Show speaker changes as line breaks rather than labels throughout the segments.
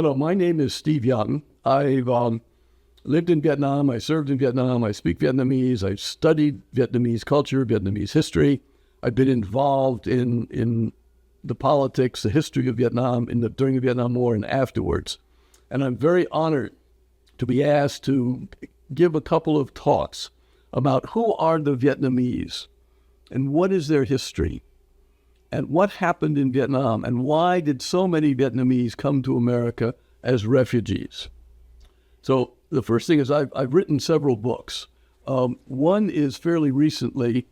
Hello, my name is Steve Young. I've lived in Vietnam. I served in Vietnam. I speak Vietnamese. I've studied Vietnamese culture, Vietnamese history. I've been involved in the politics, the history of Vietnam during the Vietnam War and afterwards. And I'm very honored to be asked to give a couple of talks about who are the Vietnamese and what is their history and what happened in Vietnam and why did so many Vietnamese come to America as refugees. So the first thing is I've written several books. One is fairly recently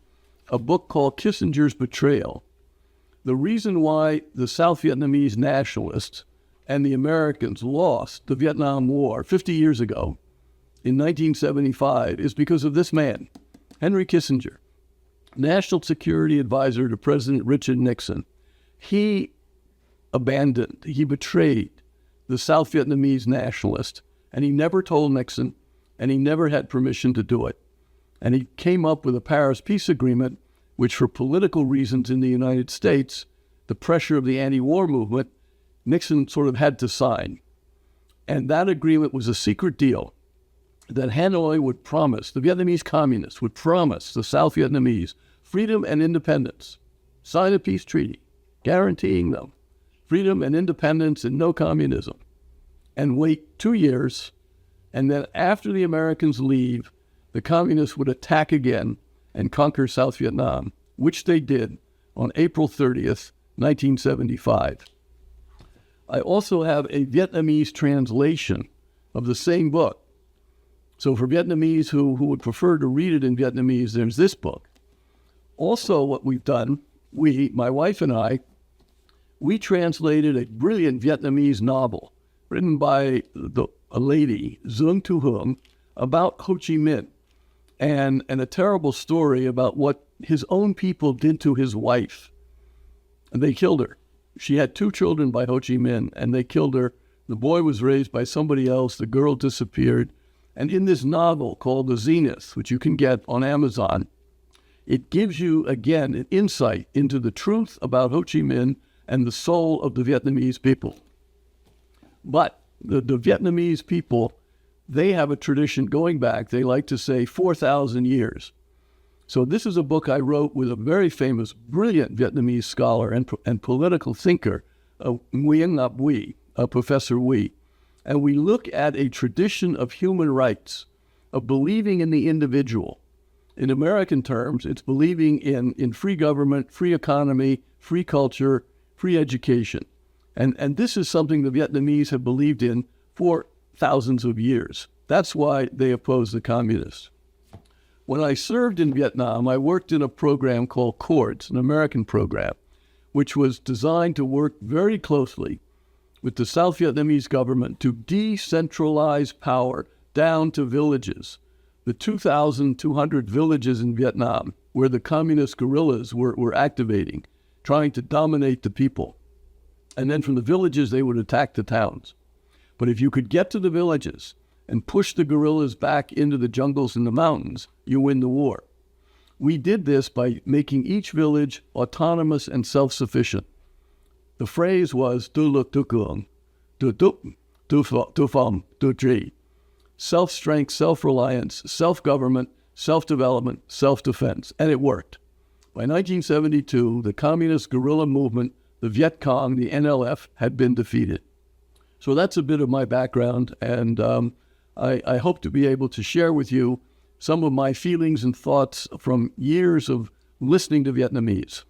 a book called Kissinger's Betrayal. The reason why the South Vietnamese nationalists and the Americans lost the Vietnam War 50 years ago in 1975 is because of this man, Henry Kissinger, National Security Advisor to President Richard Nixon. He betrayed the South Vietnamese nationalists, and he never told Nixon, and he never had permission to do it. And he came up with a Paris Peace Agreement, which for political reasons in the United States, the pressure of the anti-war movement, Nixon sort of had to sign. And that agreement was a secret deal that Hanoi would promise, the Vietnamese communists would promise the South Vietnamese freedom and independence, sign a peace treaty, guaranteeing them freedom and independence and no communism, and wait 2 years, and then after the Americans leave, the communists would attack again and conquer South Vietnam, which they did on April 30th, 1975. I also have a Vietnamese translation of the same book. So for Vietnamese who would prefer to read it in Vietnamese, there's this book. Also what we've done, my wife and I, we translated a brilliant Vietnamese novel written by a lady, Dung Tu Hung, about Ho Chi Minh and a terrible story about what his own people did to his wife. And they killed her. She had 2 children by Ho Chi Minh, and they killed her. The boy was raised by somebody else. The girl disappeared. And in this novel called The Zenith, which you can get on Amazon, it gives you, again, an insight into the truth about Ho Chi Minh and the soul of the Vietnamese people. But the Vietnamese people, they have a tradition going back, they like to say, 4,000 years. So this is a book I wrote with a very famous, brilliant Vietnamese scholar and political thinker, Nguyen Ngap Huy, Professor Huy. And we look at a tradition of human rights, of believing in the individual. In American terms, it's believing in free government, free economy, free culture, free education. And this is something the Vietnamese have believed in for thousands of years. That's why they oppose the communists. When I served in Vietnam, I worked in a program called CORDS, an American program, which was designed to work very closely with the South Vietnamese government to decentralize power down to villages. The 2,200 villages in Vietnam where the communist guerrillas were activating, trying to dominate the people. And then from the villages, they would attack the towns. But if you could get to the villages and push the guerrillas back into the jungles and the mountains, you win the war. We did this by making each village autonomous and self-sufficient. The phrase was "Tu luk tu cuong, tu tup, tu phom, tu tri." Self-strength, self-reliance, self-government, self-development, self-defense. And it worked. By 1972, the communist guerrilla movement, the Viet Cong, the NLF, had been defeated. So that's a bit of my background, and I hope to be able to share with you some of my feelings and thoughts from years of listening to Vietnamese.